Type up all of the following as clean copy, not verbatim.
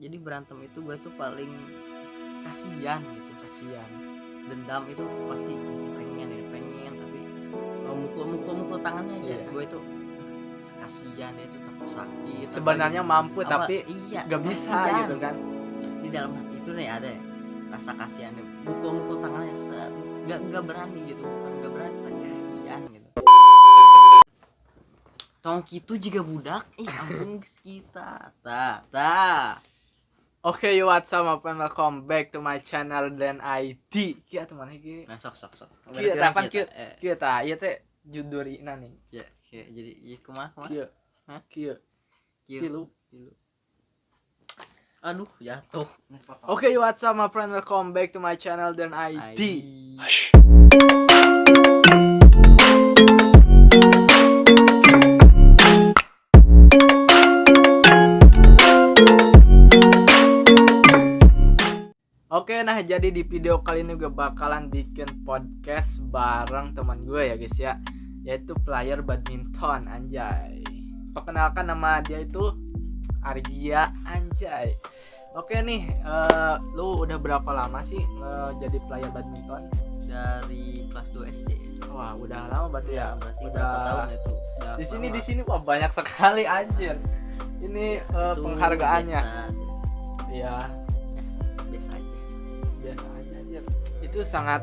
Jadi berantem itu gue tuh paling kasihan gitu, kasihan. Dendam itu pasti pengen tapi mukul tangannya aja. Iya. Gue itu kasihan, dia itu takut sakit. Sebenarnya mampu apa, tapi iya, gak bisa kasihan. gitu kan. Di dalam hati itu nih ada rasa kasihan, mukul tangannya gak berani gitu, bukan gak berani, tapi kasihan gitu. Tong gitu juga budak, ampun kita, Oke, what's up my friend, welcome back to my channel dan ID. Kia teman lagi. Nah sok. Kia tapan kia ta, iya teh judul ina nih. Ya, jadi ya kumaha? Kia. Hah? Kia. Tilu. Aduh, jatuh. Oke, what's up my friend, welcome back to my channel dan ID. Oke, nah jadi di video kali ini gue bakalan bikin podcast bareng teman gue ya guys ya, yaitu player badminton, anjay. Perkenalkan, nama dia itu Argia, anjay. Oke nih, lu udah berapa lama sih jadi player badminton? Dari kelas 2 SD. Wah, udah lama berarti ya. Berarti Udah berapa tahun itu? di sini wah banyak sekali anjir. Ini penghargaannya. Iya. Biasa aja anjir. Itu sangat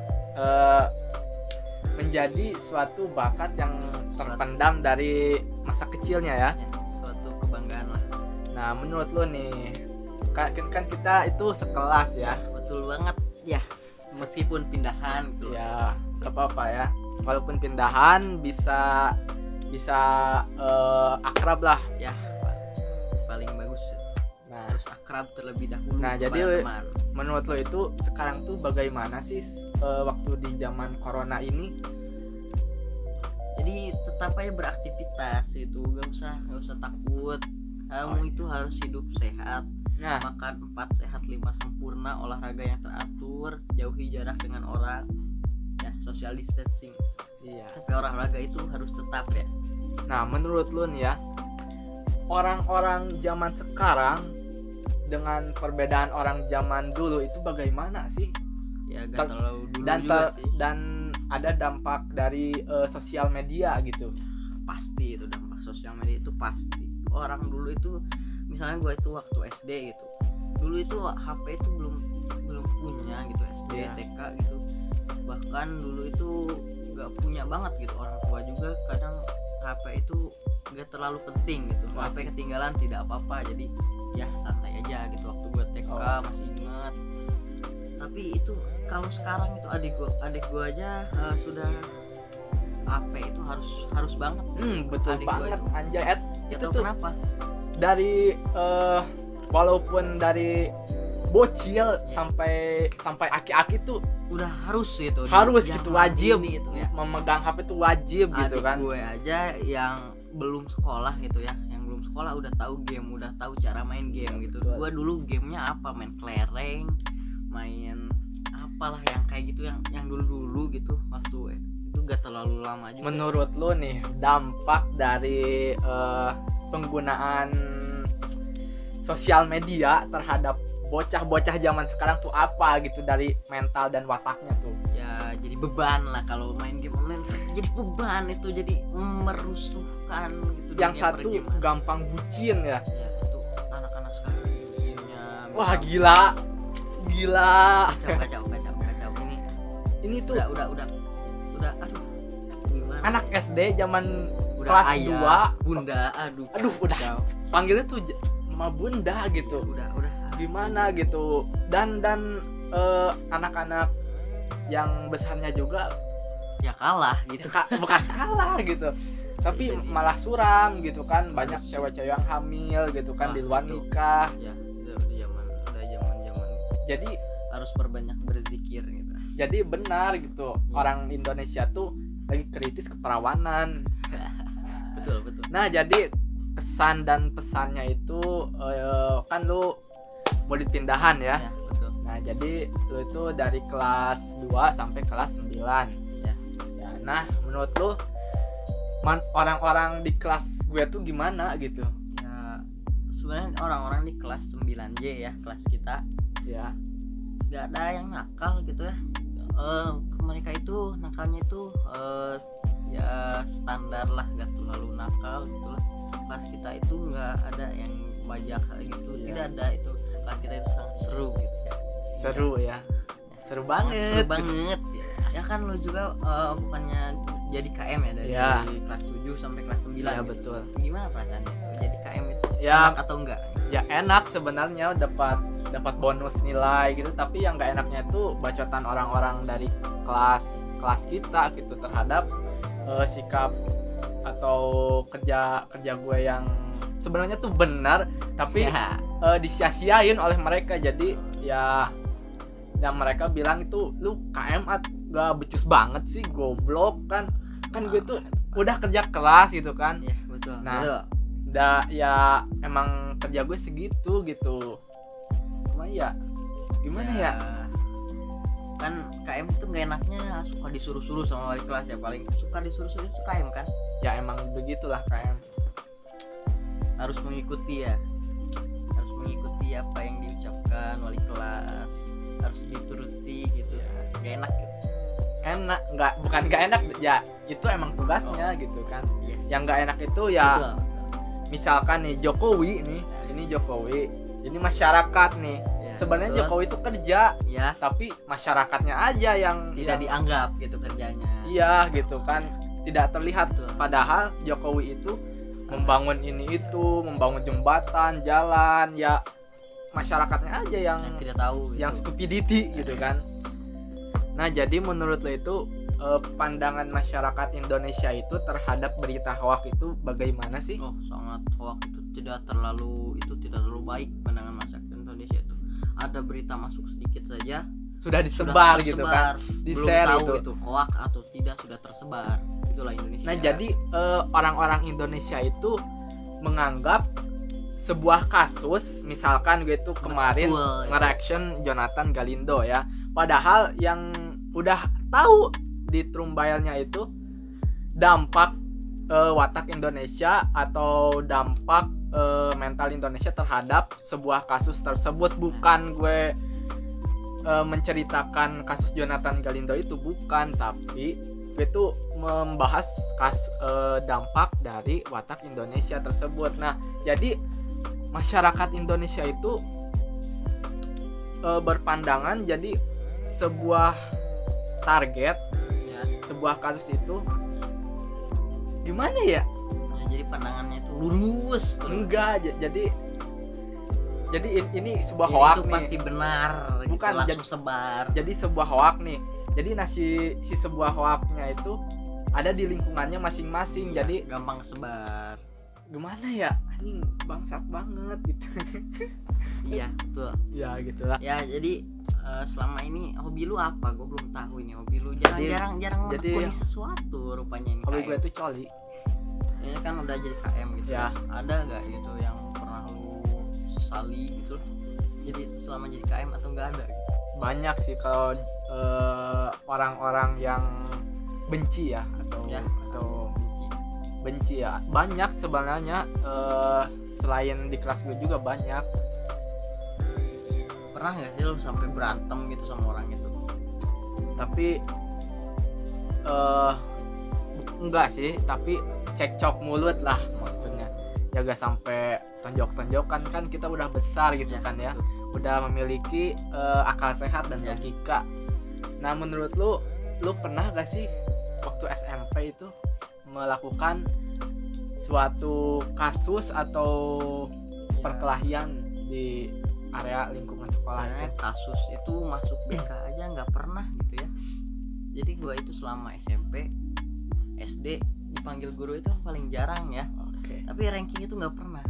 menjadi suatu bakat yang terpendam dari masa kecilnya ya. Suatu kebanggaan lah. Nah, menurut lo nih, kan kita itu sekelas ya. Betul banget ya. Meskipun pindahan gitu. Ya, gak apa-apa ya. Walaupun pindahan bisa akrab lah. Ya, paling bagus. Nah, Harus akrab terlebih dahulu. Nah, kepada jadi teman. menurut lo itu sekarang tuh bagaimana sih waktu di zaman corona ini? Jadi tetap aja beraktivitas itu, gak usah takut. Kamu itu harus hidup sehat. Nah, Makan 4 sehat 5 sempurna, olahraga yang teratur, jauhi jarak dengan orang, ya social distancing. iya. Tapi olahraga itu harus tetap ya. Nah, menurut lu nih ya, orang-orang zaman sekarang dengan perbedaan orang zaman dulu itu bagaimana sih? Ya gak terlalu dulu Dan juga sih. dan ada dampak dari sosial media gitu. Pasti itu dampak sosial media itu pasti. Orang dulu itu, misalnya gue itu waktu SD gitu, dulu itu HP itu belum punya gitu, SD, Iya. TK gitu. Bahkan dulu itu nggak punya banget gitu, orang tua juga kadang HP itu nggak terlalu penting gitu. Wah. HP ketinggalan tidak apa-apa, jadi ya santai aja gitu waktu gue TK. Masih ingat. Tapi itu kalau sekarang itu adik gue aja sudah HP itu harus banget. Betul Adik gua banget itu. anjay. Itu Itu tuh kenapa? dari walaupun dari bocil sampai aki-aki tuh Udah harus gitu. harus di gitu, zaman wajib ini gitu ya. memegang HP tuh wajib gitu Adik kan. gue aja yang belum sekolah gitu ya, yang belum sekolah udah tahu game, udah tahu cara main game gitu. Betul. Gue dulu gamenya apa, main kelereng, main apalah yang kayak gitu, yang dulu gitu. Waktu itu gak terlalu lama juga. Menurut lu nih, dampak dari penggunaan sosial media terhadap bocah-bocah zaman sekarang tuh apa gitu, dari mental dan wataknya tuh? Ya jadi beban lah kalau main game online, jadi beban itu, jadi merusuhkan gitu. Yang dunia satu pergaman. gampang bucin ya. Ya itu anak-anak sekarang gamenya Wah, gila. kacau ini Ini tuh udah aduh gimana anak ya? SD zaman udah kelas ayah, bunda, aduh udah kacau. panggilnya tuh sama bunda gitu. udah Gimana gitu. Dan anak-anak yang besarnya juga ya kalah gitu. bukan kalah gitu, tapi Jadi- malah suram gitu kan. Banyak cewek-cewek yang hamil gitu kan, Nah, di luar itu. nikah. Ya itu udah zaman Jadi harus perbanyak berzikir gitu. benar gitu, orang Indonesia tuh lagi kritis keperawanan. betul Nah, jadi kesan dan pesannya itu kan lu mau dipindahan ya. ya betul Nah, jadi lu itu dari kelas 2 sampai kelas 9. ya. Ya, nah, menurut lu orang-orang di kelas gue tuh gimana gitu? Ya sebenarnya orang-orang di kelas 9J ya, kelas kita Ya. nggak ada yang nakal gitu ya. Mereka itu nakalnya itu ya standar lah, nggak terlalu nakal gitu lah. Kelas kita itu nggak ada yang bajak gitu, Iya. tidak ada itu. Kelas kita itu sangat seru gitu ya. Seru ya. Seru banget. Seru banget ya. Ya kan lu juga bukannya jadi KM ya dari Ya. kelas 7 sampai kelas 9 Iya, gitu. betul. Gimana perasaannya jadi KM itu? Ya. Enak atau enggak? Ya enak sebenarnya, dapat bonus nilai gitu, tapi yang nggak enaknya itu bacotan orang-orang dari kelas kita gitu terhadap sikap atau kerja gue yang sebenarnya tuh benar tapi Ya. disia-siain oleh mereka. Jadi ya yang mereka bilang itu lu KM gak becus banget sih, goblok kan gue tuh udah kerja keras gitu kan. Ya, betul. Nah, Betul. ya emang kerja gue segitu gitu. Cuma ya gimana ya? Kan KM itu nggak enaknya suka disuruh-suruh sama wali kelas ya, paling suka disuruh-suruh itu KM kan, Ya emang begitulah KM. harus mengikuti ya, harus mengikuti apa yang diucapkan wali kelas, harus dituruti gitu ya, nggak enak gitu. Enak bukan nggak enak ya, itu emang tugasnya gitu kan. Iya. Yang nggak enak itu ya Betul. misalkan nih Jokowi nih, ini Jokowi, ini masyarakat nih. Ya, Sebenarnya betul. Jokowi itu kerja, Ya, tapi masyarakatnya aja yang tidak dianggap gitu kerjanya. Iya gitu kan, tidak terlihat. Betul. Padahal Jokowi itu membangun ini itu, membangun jembatan, jalan, ya masyarakatnya aja yang Yang tidak tahu gitu. yang stupidity gitu kan. Nah, jadi menurut lo itu pandangan masyarakat Indonesia itu terhadap berita hoax itu bagaimana sih? Oh, sangat hoax itu tidak terlalu baik pandangan masyarakat Indonesia itu. Ada berita masuk sedikit saja Sudah sudah disebar gitu tersebar. kan, di Belum share tahu gitu. itu hoax atau tidak, sudah tersebar. Itulah Indonesia. Nah, jadi orang-orang Indonesia itu menganggap sebuah kasus, misalkan gue tuh kemarin Betul, itu. nge-reaction Jonathan Galindo ya, padahal yang udah tahu di Trumbailnya itu dampak watak Indonesia atau dampak mental Indonesia terhadap sebuah kasus tersebut. Bukan gue menceritakan kasus Jonathan Galindo itu, bukan, tapi gue tuh membahas dampak dari watak Indonesia tersebut. Nah, jadi masyarakat Indonesia itu berpandangan jadi sebuah target ya, sebuah kasus itu gimana ya? ya, jadi pandangannya itu lurus. Enggak, jadi ini sebuah Ya, hoax itu nih. pasti benar. Bukan, gitu, langsung sebar. Jadi sebuah hoax nih. Jadi si sebuah hoaxnya itu ada di lingkungannya masing-masing. Ya, Jadi gampang sebar. gimana ya? Anjing bangsat banget gitu. Iya, betul. Ya gitulah. Ya, jadi selama ini hobi lu apa? Gue belum tahu ini hobi lu. Jarang jadi- menekuni sesuatu rupanya ini. Hobi KM. gue tuh coli. Ini kan udah jadi KM gitu Ya. Ada nggak gitu yang pernah lu sesali gitu? Jadi selama jadi KM atau nggak ada gitu? Banyak sih kalau orang-orang yang benci ya atau Ya. benci ya, banyak sebenarnya. Selain di kelas gue juga banyak. Pernah nggak sih lu sampai berantem gitu sama orang itu? Tapi enggak sih, tapi cekcok mulut lah maksudnya. Ya gak sampai tonjok-tonjokan, kan kita udah besar gitu kan ya, betul. udah memiliki akal sehat dan Ya. logika. Nah, menurut lu pernah gak sih waktu SMP itu melakukan suatu kasus atau perkelahian di area lingkungan sekolah Sebenarnya itu? kasus itu masuk BK aja nggak pernah gitu ya. Jadi gua itu selama SMP, SD dipanggil guru itu paling jarang ya. Oke. Tapi ranking itu nggak pernah.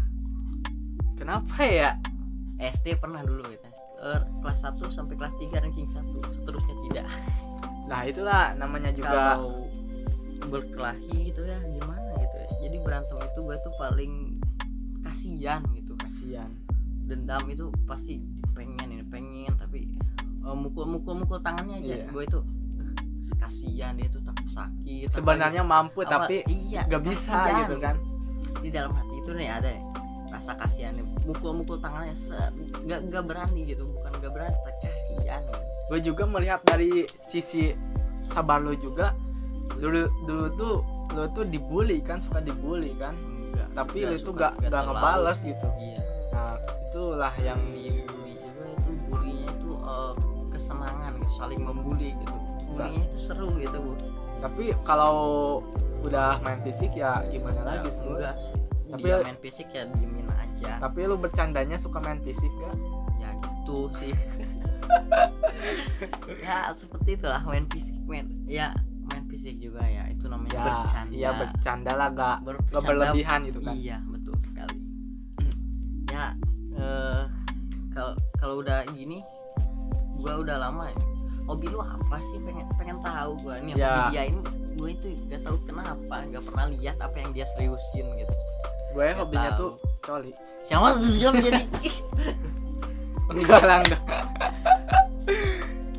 Kenapa ya? SD pernah dulu gitu. Kelas 1 sampai kelas 3 ranking 1, seterusnya tidak. Nah, itulah namanya juga. Kalau berkelahi gitu ya gimana gitu ya. Jadi berantem itu gue tuh paling kasihan gitu. Kasihan. Dendam itu pasti pengen tapi mukul tangannya aja. Iya. Gue itu kasihan, dia tuh takut sakit. Sebenarnya mampu Apa- tapi iya, gak bisa kasihan. gitu kan. Di dalam hati itu nih ada ya rasa kasihannya, mukul tangannya nggak berani gitu, bukan nggak berani, tapi kasihan gitu. Gue juga melihat dari sisi sabar lu juga. Dulu tuh lu tuh dibully kan, suka dibully kan, tapi lu tuh gak ngebales gitu. Iya. Nah itulah yang bully juga itu, bullynya itu kesenangan gitu, saling membuli gitu, bullynya itu seru gitu Bu. Tapi kalau udah main fisik ya gimana lagi seru. Enggak sih, Tapi dia main fisik ya diemin aja. Tapi lu bercandanya suka main fisik gak? Ya gitu sih. Ya seperti itulah main fisik, main fisik juga ya, itu namanya Ya, bercanda. iya bercanda lah, gak Bercanda, berlebihan gitu kan. Iya betul sekali. Ya kalau udah gini, gua udah lama ya. Hobi lu apa sih, pengen tahu gua nih. Ya. Hobi dia ini gua itu gak tahu kenapa, gak pernah lihat apa yang dia seriusin gitu. Gue Gak hobinya tahu. tuh coli. Siapa tuh dia menjadi Enggak lah, enggak.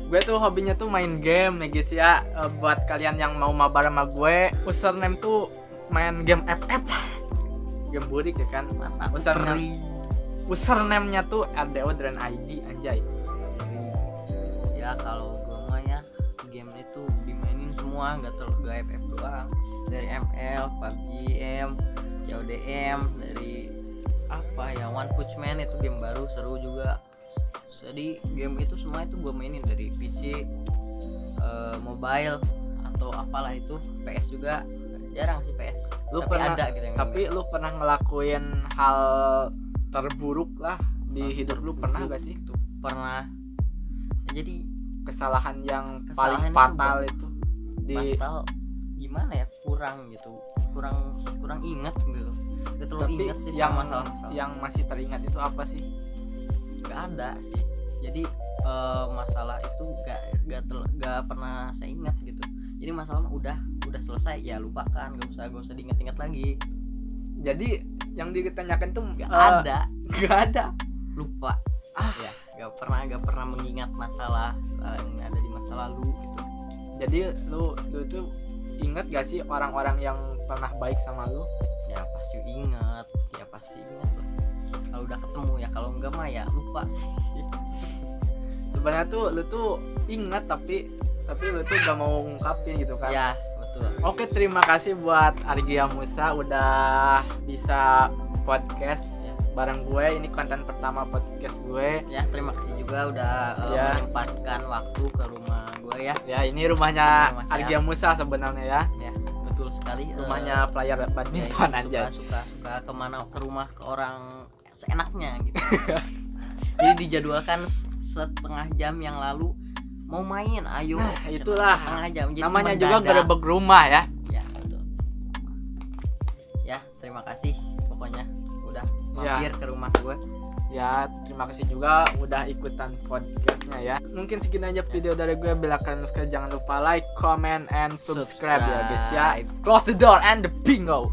Gue tuh hobinya tuh main game nih guys ya. Buat kalian yang mau mabar sama gue, username tuh main game FF. Game burik ya kan. Username-nya tuh RDO_ID anjay. Ya kalau gue mah ya game itu dimainin semua, nggak FF doang, dari ML, PUBG, CODM, dari apa ya, One Punch Man itu game baru seru juga. Jadi game itu semua itu gue mainin, dari PC, mobile atau apalah itu, PS juga jarang sih PS. Lu tapi pernah, ada gitu yang tapi lu pernah ngelakuin hal terburuk lah di hidup lu, pernah gak sih? itu pernah. Jadi Kesalahan yang Kesalahan paling itu fatal itu di fatal gimana ya, kurang ingat gitu, gak terlalu tapi ingat sih yang sama masalah yang masih teringat itu apa sih? gak ada sih. Jadi masalah itu gak pernah saya ingat gitu. Jadi masalah udah selesai ya, lupakan, gak usah diingat-ingat lagi. Jadi yang ditanyakan tuh Gak gak ada. lupa. Ya gak pernah mengingat masalah yang ada di masa lalu gitu. Jadi lu tuh inget gak sih orang-orang yang pernah baik sama lu? Ya pasti ingat lah. Kalau udah ketemu ya, kalau enggak mah ya lupa sih. Sebenarnya tuh lu tuh ingat tapi lu tuh gak mau ngungkapin gitu kan? Ya betul. Oke, terima kasih buat Argia Musa udah bisa podcast bareng gue. Ini konten pertama podcast gue. Ya terima kasih juga udah Ya. menyempatkan waktu ke rumah gue ya. Ya, ini rumahnya Rumah saya. Argia Musa sebenarnya ya. Ya betul sekali. Rumahnya player Ya, badminton ini aja. suka kemana, ke rumah ke orang seenaknya gitu. Jadi dijadwalkan setengah jam yang lalu mau main, ayo. Nah, itulah. Setengah jam. Jadi Namanya juga mendadak. gerebek rumah ya. Ya betul. Ya terima kasih pokoknya udah mampir ke rumah gue. Ya, terima kasih juga udah ikutan podcastnya ya. Mungkin segini aja video dari gue. Bila kalian suka, jangan lupa like, comment, and subscribe ya guys ya. Close the door and the bingo.